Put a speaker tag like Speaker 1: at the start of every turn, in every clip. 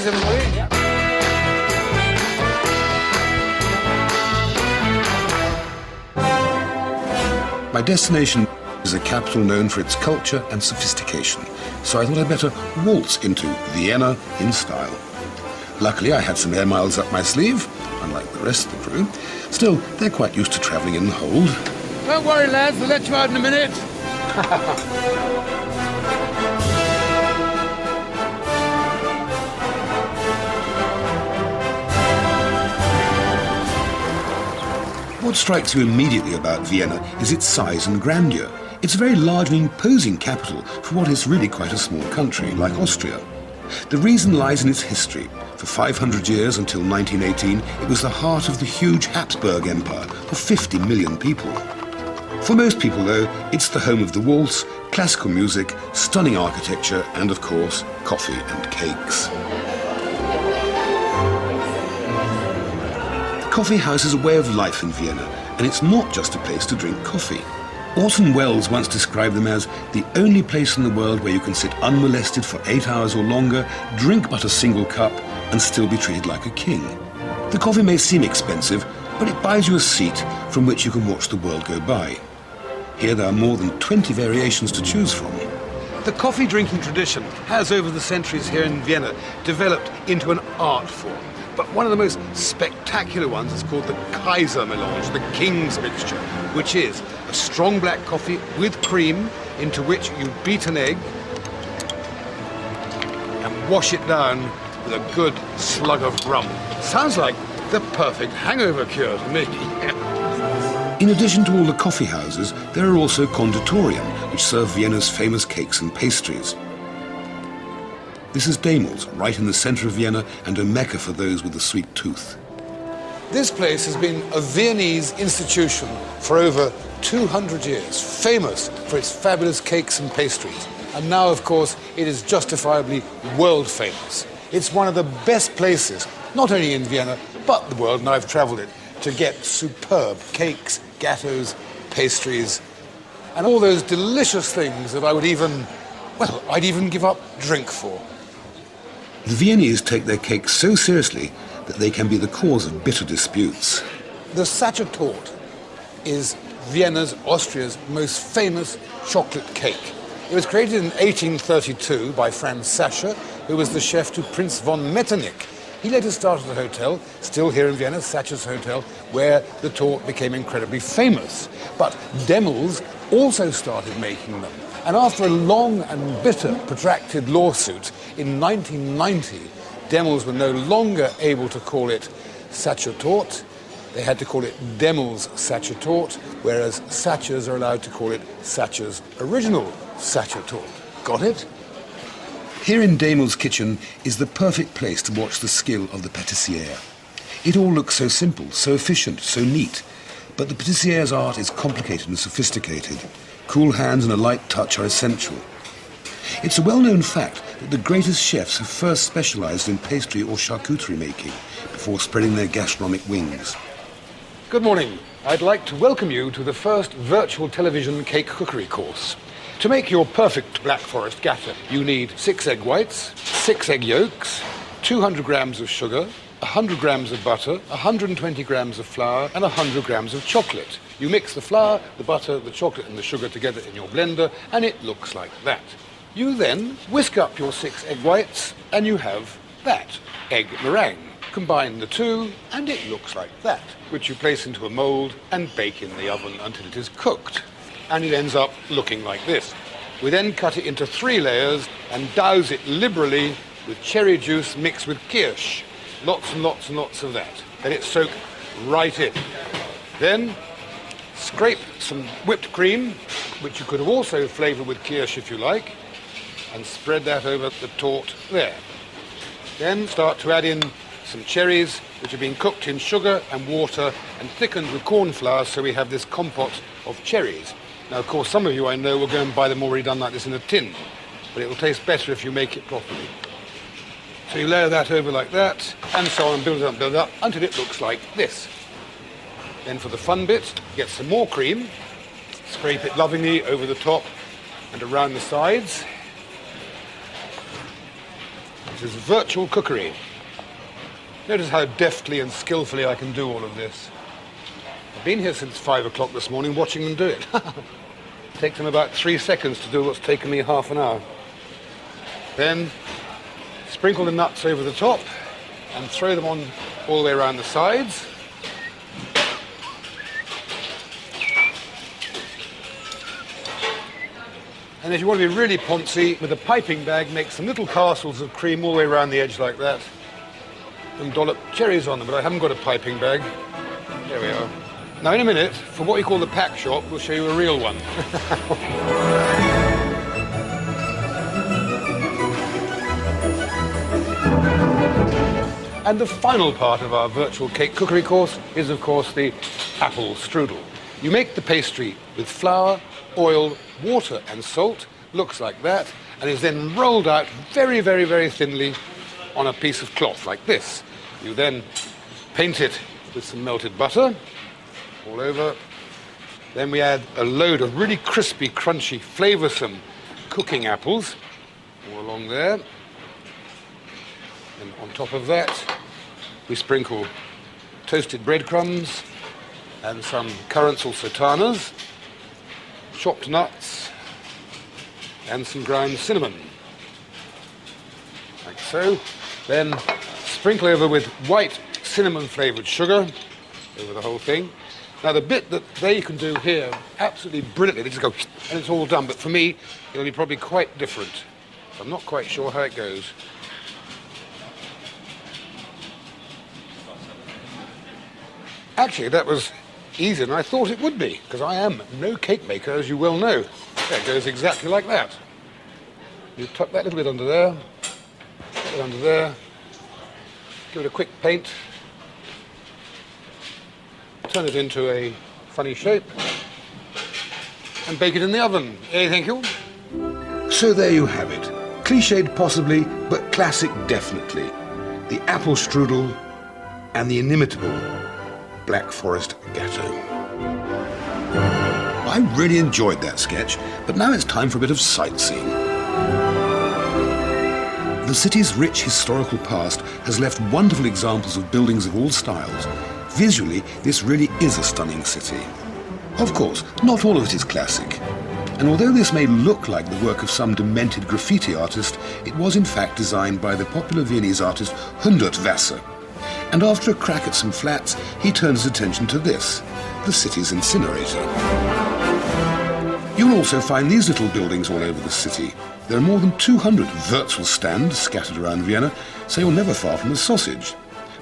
Speaker 1: everybody.
Speaker 2: My destination is a capital known for its culture and sophistication, so I thought I'd better waltz into Vienna in style. Luckily, I had some air miles up my sleeve, unlike the rest of the crew. Still, they're quite used to travelling in the hold.
Speaker 1: Don't worry, lads, we'll let you out in a minute.
Speaker 2: What strikes you immediately about Vienna is its size and grandeur. It's a very large and imposing capital for what is really quite a small country, like Austria. The reason lies in its history. For 500 years, until 1918, it was the heart of the huge Habsburg Empire of 50 million people. For most people, though, it's the home of the waltz, classical music, stunning architecture, and, of course, coffee and cakes. The coffee house is a way of life in Vienna, and it's not just a place to drink coffee. Orson Welles once described them as the only place in the world where you can sit unmolested for 8 hours or longer, drink but a single cup, and still be treated like a king. The coffee may seem expensive, but it buys you a seat from which you can watch the world go by. Here there are more than 20 variations to choose from.
Speaker 1: The coffee drinking tradition has, over the centuries here in Vienna, developed into an art form. But one of the most spectacular ones is called the Kaiser melange, the King's mixture, which is a strong black coffee with cream into which you beat an egg and wash it down with a good slug of rum. Sounds like the perfect hangover cure to me.
Speaker 2: In addition to all the coffee houses, there are also conditorien, which serve Vienna's famous cakes and pastries. This is Daimels, right in the centre of Vienna, and a mecca for those with a sweet tooth.
Speaker 1: This place has been a Viennese institution for over 200 years, famous for its fabulous cakes and pastries. And now, of course, it is justifiably world famous. It's one of the best places, not only in Vienna, but the world, and I've travelled it, to get superb cakes, gateaux, pastries, and all those delicious things that I would I'd even give up drink for.
Speaker 2: The Viennese take their cakes so seriously that they can be the cause of bitter disputes.
Speaker 1: The Sachertorte is Vienna's, Austria's most famous chocolate cake. It was created in 1832 by Franz Sacher, who was the chef to Prince von Metternich. He later started a hotel, still here in Vienna, Sacher's Hotel, where the torte became incredibly famous. But Daimels also started making them. And after a long and bitter, protracted lawsuit, in 1990, Daimels were no longer able to call it Sachertorte. They had to call it Daimels Sachertorte, whereas Sacher's are allowed to call it Sacher's Original Sachertorte. Got it?
Speaker 2: Here in Daimels' kitchen is the perfect place to watch the skill of the pâtissier. It all looks so simple, so efficient, so neat. But the pâtissier's art is complicated and sophisticated. Cool hands and a light touch are essential. It's a well-known fact that the greatest chefs have first specialized in pastry or charcuterie making before spreading their gastronomic wings.
Speaker 1: Good morning. I'd like to welcome you to the first virtual television cake cookery course. To make your perfect Black Forest gateau, you need 6 egg whites, 6 egg yolks, 200 grams of sugar, 100 grams of butter, 120 grams of flour, and 100 grams of chocolate. You mix the flour, the butter, the chocolate, and the sugar together in your blender, and it looks like that. You then whisk up your 6 egg whites, and you have that, egg meringue. Combine the two, and it looks like that, which you place into a mold and bake in the oven until it is cooked. And it ends up looking like this. We then cut it into 3 layers and douse it liberally with cherry juice mixed with kirsch. Lots and lots and lots of that. Let it soak right in. Then scrape some whipped cream, which you could have also flavoured with kirsch if you like, and spread that over the torte there. Then start to add in some cherries, which have been cooked in sugar and water and thickened with corn flour, so we have this compote of cherries. Now, of course, some of you I know will go and buy them already done like this in a tin, but it will taste better if you make it properly. So you layer that over like that, and so on, build it up, until it looks like this. Then for the fun bit, get some more cream, scrape it lovingly over the top and around the sides. This is virtual cookery. Notice how deftly and skillfully I can do all of this. I've been here since 5 o'clock this morning watching them do it. It takes them about 3 seconds to do what's taken me half an hour. Then sprinkle the nuts over the top and throw them on all the way around the sides. And if you want to be really poncy, with a piping bag, make some little castles of cream all the way around the edge like that and dollop cherries on them, but I haven't got a piping bag. There we are. Now in a minute, for what we call the pack shop, we'll show you a real one. And the final part of our virtual cake cookery course is, of course, the apple strudel. You make the pastry with flour, oil, water and salt, looks like that, and is then rolled out very, very, very thinly on a piece of cloth like this. You then paint it with some melted butter all over. Then we add a load of really crispy, crunchy, flavoursome cooking apples all along there. And on top of that, we sprinkle toasted breadcrumbs and some currants or sultanas, chopped nuts, and some ground cinnamon, like so. Then sprinkle over with white cinnamon-flavoured sugar over the whole thing. Now the bit that they can do here absolutely brilliantly, they just go and it's all done, but for me it'll be probably quite different. I'm not quite sure how it goes. Actually, that was easier than I thought it would be, because I am no cake maker, as you well know. There, it goes exactly like that. You tuck that little bit under there, put it under there, give it a quick paint, turn it into a funny shape, and bake it in the oven. Eh, thank you?
Speaker 2: So there you have it. Cliched possibly, but classic definitely. The apple strudel and the inimitable Black Forest Gatto. I really enjoyed that sketch, but now it's time for a bit of sightseeing. The city's rich historical past has left wonderful examples of buildings of all styles. Visually, this really is a stunning city. Of course, not all of it is classic. And although this may look like the work of some demented graffiti artist, it was in fact designed by the popular Viennese artist Hundert Wasser. And after a crack at some flats, he turns his attention to this, the city's incinerator. You'll also find these little buildings all over the city. There are more than 200 virtual stands scattered around Vienna, so you're never far from a sausage.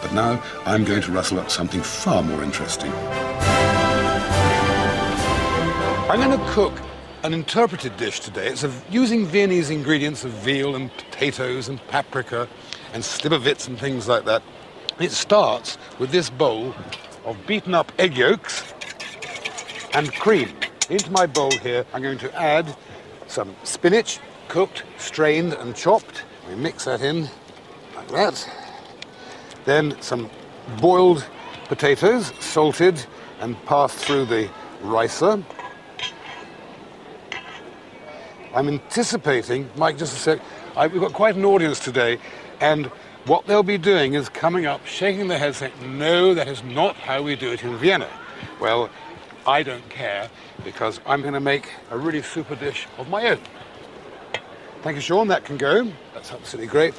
Speaker 2: But now I'm going to rustle up something far more interesting.
Speaker 1: I'm going to cook an interpreted dish today. It's using Viennese ingredients of veal and potatoes and paprika and slivovitz and things like that. It starts with this bowl of beaten up egg yolks and cream. Into my bowl here, I'm going to add some spinach, cooked, strained and chopped. We mix that in like that. Then some boiled potatoes, salted and passed through the ricer. I'm anticipating, Mike, just a sec, we've got quite an audience today, and what they'll be doing is coming up, shaking their heads, saying, no, that is not how we do it in Vienna. Well, I don't care, because I'm going to make a really super dish of my own. Thank you, Sean. That can go. That's absolutely great.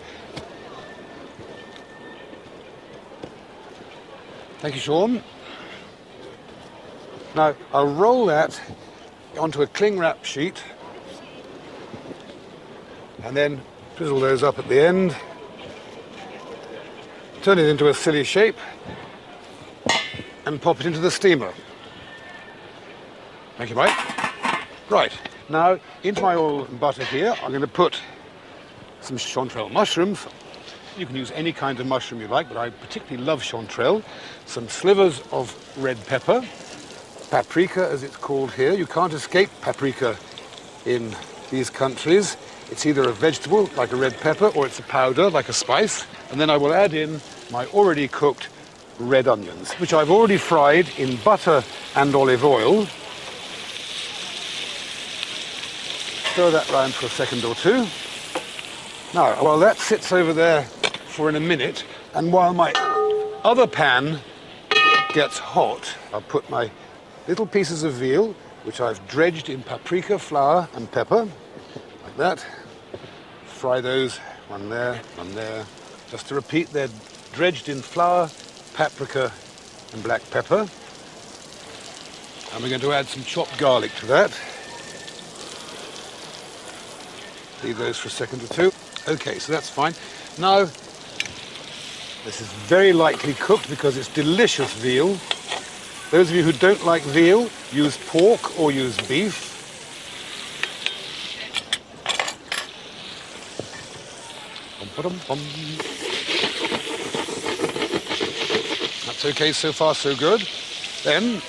Speaker 1: Thank you, Sean. Now, I'll roll that onto a cling wrap sheet and then twizzle those up at the end. Turn it into a silly shape and pop it into the steamer. Thank you, Mike. Right, now into my oil and butter here, I'm going to put some chanterelle mushrooms. You can use any kind of mushroom you like, but I particularly love chanterelle. Some slivers of red pepper, paprika as it's called here. You can't escape paprika in these countries. It's either a vegetable, like a red pepper, or it's a powder, like a spice. And then I will add in my already cooked red onions, which I've already fried in butter and olive oil. Stir that round for a second or two. Now, while that sits over there for in a minute, and while my other pan gets hot, I'll put my little pieces of veal, which I've dredged in paprika, flour and pepper, like that. Fry those, one there, just to repeat, they're dredged in flour, paprika and black pepper. And we're going to add some chopped garlic to that. Leave those for a second or two. Okay, so that's fine. Now, this is very lightly cooked because it's delicious veal. Those of you who don't like veal, use pork or use beef. That's okay so far, so good. Then,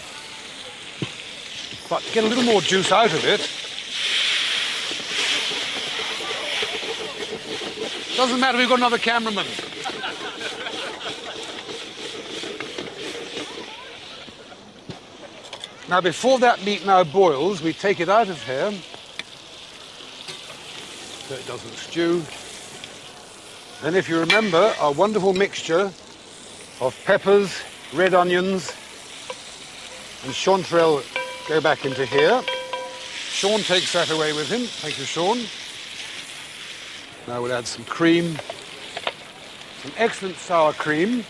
Speaker 1: but to get a little more juice out of it, doesn't matter, we've got another cameraman. Now, before that meat now boils, we take it out of here so it doesn't stew. Then, if you remember, our wonderful mixture of peppers, red onions, and chanterelle go back into here. Sean takes that away with him. Thank you, Sean. Now we'll add some cream, some excellent sour cream.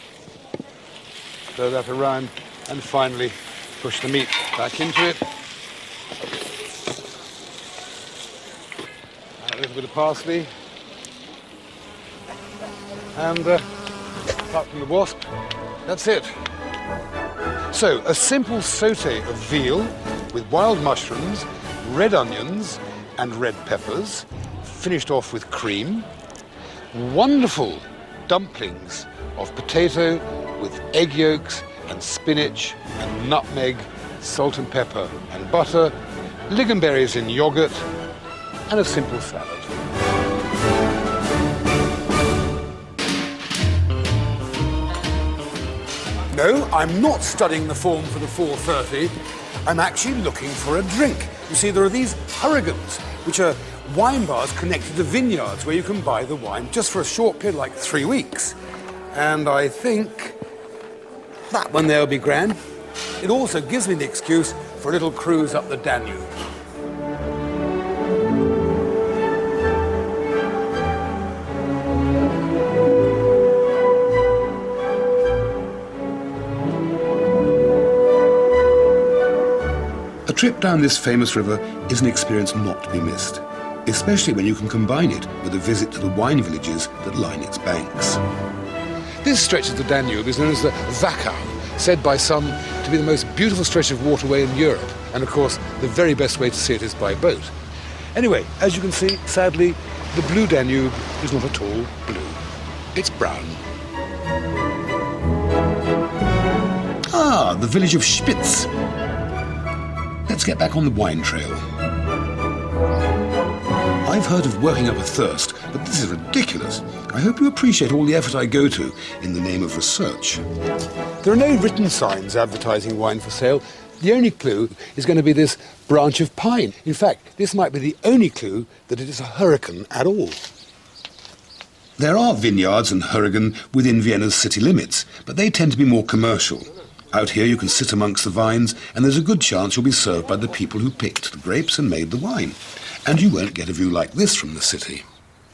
Speaker 1: Throw that around, and finally push the meat back into it. A little bit of parsley. And apart from the wasp, that's it. So, a simple sauté of veal with wild mushrooms, red onions and red peppers, finished off with cream. Wonderful dumplings of potato with egg yolks and spinach and nutmeg, salt and pepper and butter, lingonberries in yogurt, and a simple salad. No, I'm not studying the form for the 4:30. I'm actually looking for a drink. You see, there are these hurrigans, which are wine bars connected to vineyards where you can buy the wine just for a short period, like 3 weeks. And I think that one there will be grand. It also gives me the excuse for a little cruise up the Danube.
Speaker 2: A trip down this famous river is an experience not to be missed, especially when you can combine it with a visit to the wine villages that line its banks.
Speaker 1: This stretch of the Danube is known as the Wachau, said by some to be the most beautiful stretch of waterway in Europe. And of course, the very best way to see it is by boat. Anyway, as you can see, sadly, the blue Danube is not at all blue. It's brown.
Speaker 2: Ah, the village of Spitz. Let's get back on the wine trail. I've heard of working up a thirst, but this is ridiculous. I hope you appreciate all the effort I go to in the name of research.
Speaker 1: There are no written signs advertising wine for sale. The only clue is going to be this branch of pine. In fact, this might be the only clue that it is a hurricane at all.
Speaker 2: There are vineyards and hurrigan within Vienna's city limits, but they tend to be more commercial. Out here you can sit amongst the vines, and there's a good chance you'll be served by the people who picked the grapes and made the wine. And you won't get a view like this from the city.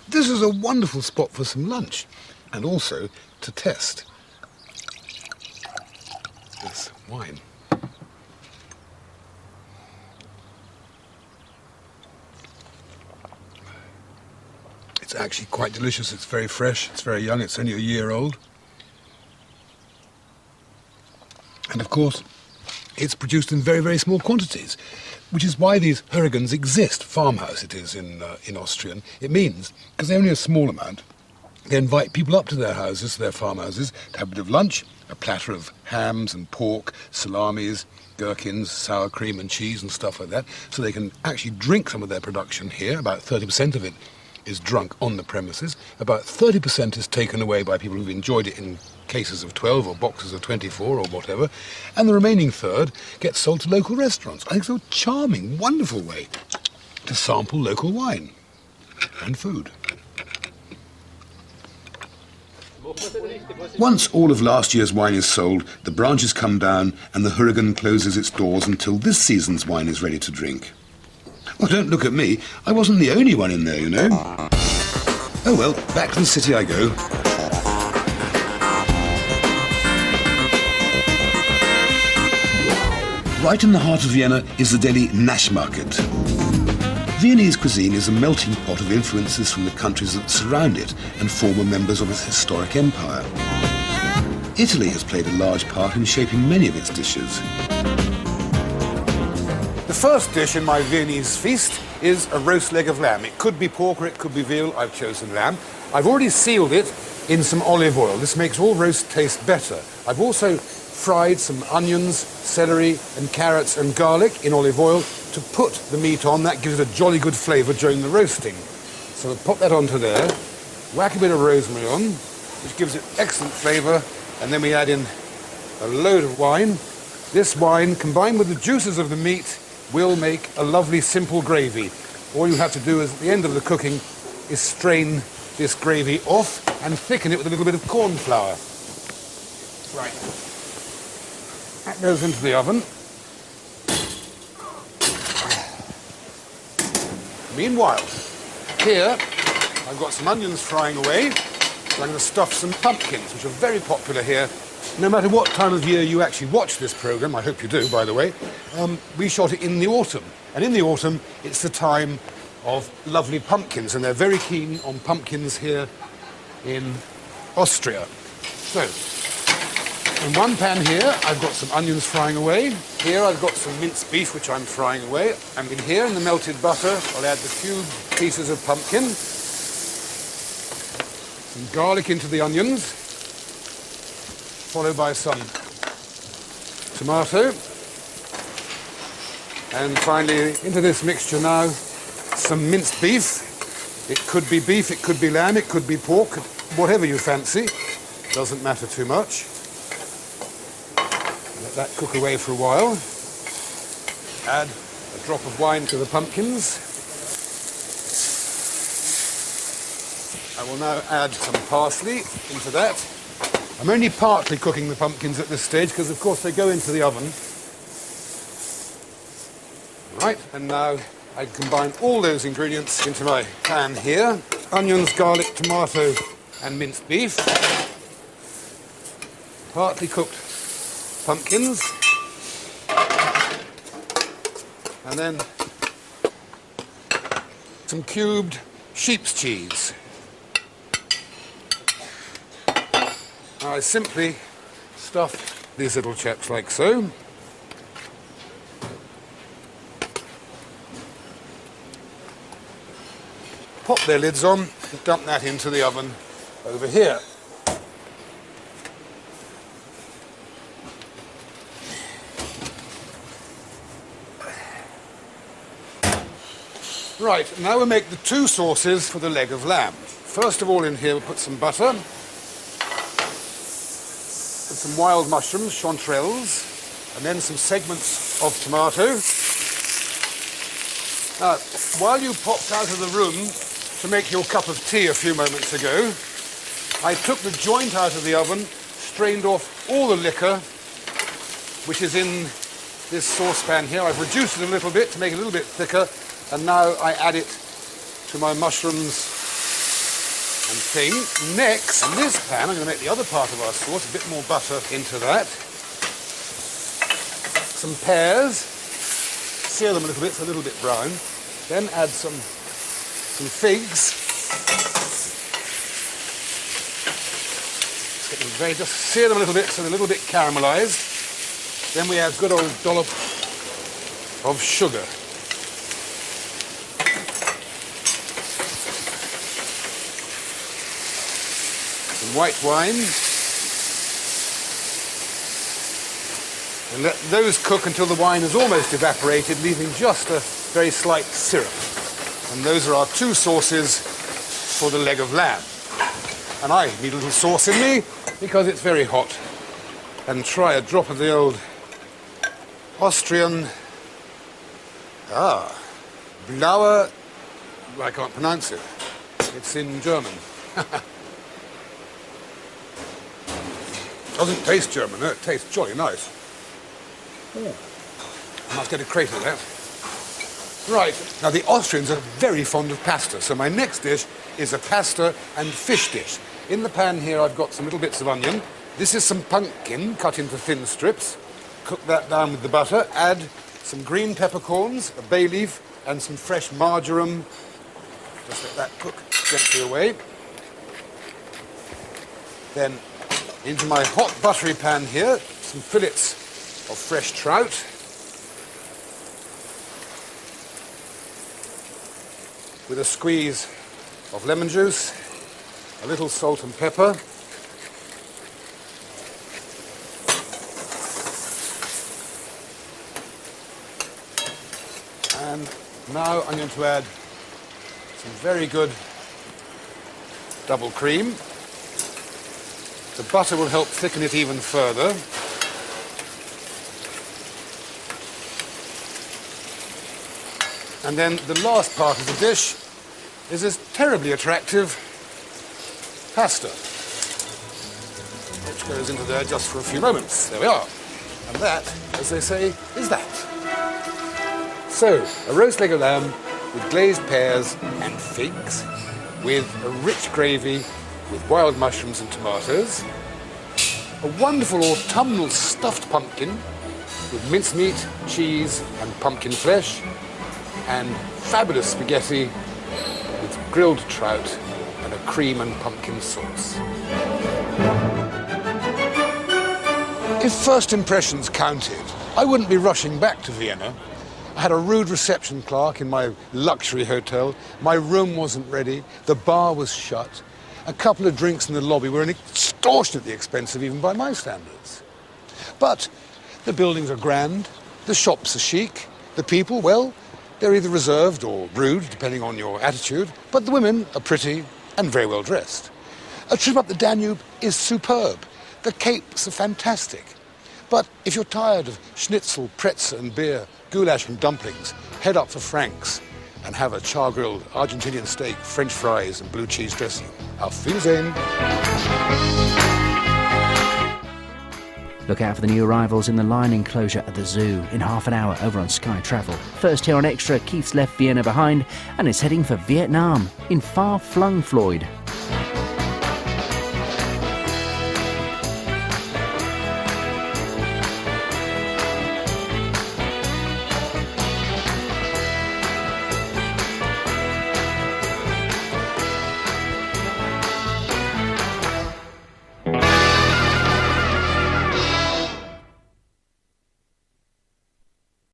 Speaker 1: This is a wonderful spot for some lunch, and also to test this wine. It's actually quite delicious. It's very fresh, it's very young, it's only a year old. And of course, it's produced in very, very small quantities, which is why these hurrigans exist. Farmhouse it is in Austrian. It means, because they're only a small amount, they invite people up to their houses, to their farmhouses, to have a bit of lunch, a platter of hams and pork, salamis, gherkins, sour cream and cheese and stuff like that, so they can actually drink some of their production here. About 30% of it is drunk on the premises. About 30% is taken away by people who've enjoyed it in cases of 12 or boxes of 24 or whatever, and the remaining third gets sold to local restaurants. I think it's a charming, wonderful way to sample local wine and food.
Speaker 2: Once all of last year's wine is sold, the branches come down and the Hurrigan closes its doors until this season's wine is ready to drink. Well, don't look at me. I wasn't the only one in there, you know. Oh well, back to the city I go. Right in the heart of Vienna is the Delhi Naschmarket. Viennese cuisine is a melting pot of influences from the countries that surround it and former members of its historic empire. Italy has played a large part in shaping many of its dishes.
Speaker 1: The first dish in my Viennese feast is a roast leg of lamb. It could be pork or it could be veal. I've chosen lamb. I've already sealed it in some olive oil. This makes all roast taste better. I've also fried some onions, celery and carrots and garlic in olive oil to put the meat on. That gives it a jolly good flavour during the roasting. So we'll pop that onto there, whack a bit of rosemary on, which gives it excellent flavour, and then we add in a load of wine. This wine, combined with the juices of the meat, will make a lovely simple gravy. All you have to do is, at the end of the cooking, is strain this gravy off and thicken it with a little bit of corn flour. Right. That goes into the oven. Meanwhile, here I've got some onions frying away. So I'm going to stuff some pumpkins, which are very popular here. No matter what time of year you actually watch this programme, I hope you do, by the way, we shot it in the autumn. And in the autumn, it's the time of lovely pumpkins, and they're very keen on pumpkins here in Austria. So, in one pan here, I've got some onions frying away. Here I've got some minced beef, which I'm frying away. And in here, in the melted butter, I'll add the cubed pieces of pumpkin. Some garlic into the onions, followed by some tomato. And finally, into this mixture now, some minced beef. It could be beef, it could be lamb, it could be pork, whatever you fancy. Doesn't matter too much. Let that cook away for a while. Add a drop of wine to the pumpkins. I will now add some parsley into that. I'm only partly cooking the pumpkins at this stage because, of course, they go into the oven. Right, and now I combine all those ingredients into my pan here. Onions, garlic, tomato and minced beef. Partly cooked pumpkins. And then some cubed sheep's cheese. Now I simply stuff these little chaps like so. Pop their lids on and dump that into the oven over here. Right, now we'll make the two sauces for the leg of lamb. First of all, in here we'll put some butter, and some wild mushrooms, chanterelles, and then some segments of tomato. Now, while you popped out of the room to make your cup of tea a few moments ago, I took the joint out of the oven, strained off all the liquor, which is in this saucepan here. I've reduced it a little bit to make it a little bit thicker, and now I add it to my mushrooms and thing. Next, in this pan, I'm going to make the other part of our sauce, a bit more butter into that. Some pears, sear them a little bit, so a little bit brown. Then add some figs. Just sear them a little bit so they're a little bit caramelized. Then we add a good old dollop of sugar. Some white wine. And let those cook until the wine is almost evaporated, leaving just a very slight syrup. And those are our two sauces for the leg of lamb. And I need a little sauce in me because it's very hot. And try a drop of the old Austrian, blaue, I can't pronounce it. It's in German. Doesn't taste German, no, it tastes jolly nice. I must get a crate of that. Right, now the Austrians are very fond of pasta, so my next dish is a pasta and fish dish. In the pan here I've got some little bits of onion. This is some pumpkin cut into thin strips. Cook that down with the butter. Add some green peppercorns, a bay leaf, and some fresh marjoram. Just let that cook gently away. Then into my hot buttery pan here, some fillets of fresh trout. With a squeeze of lemon juice, a little salt and pepper. And now I'm going to add some very good double cream. The butter will help thicken it even further. And then the last part of the dish is this terribly attractive pasta, which goes into there just for a few moments. There we are. And that, as they say, is that. So, a roast leg of lamb with glazed pears and figs, with a rich gravy with wild mushrooms and tomatoes, a wonderful autumnal stuffed pumpkin with mincemeat, cheese and pumpkin flesh, and fabulous spaghetti with grilled trout and a cream and pumpkin sauce. If first impressions counted, I wouldn't be rushing back to Vienna. I had a rude reception clerk in my luxury hotel. My room wasn't ready. The bar was shut. A couple of drinks in the lobby were extortionately expensive even by my standards. But the buildings are grand, the shops are chic, the people, well, they're either reserved or rude, depending on your attitude, but the women are pretty and very well dressed. A trip up the Danube is superb. The capes are fantastic. But if you're tired of schnitzel, pretzel and beer, goulash and dumplings, head up for Frank's and have a char-grilled Argentinian steak, French fries and blue cheese dressing. Auf Wiedersehen.
Speaker 3: Look out for the new arrivals in the lion enclosure at the zoo in half an hour over on Sky Travel. First here on Extra, Keith's left Vienna behind and is heading for Vietnam in far-flung Floyd.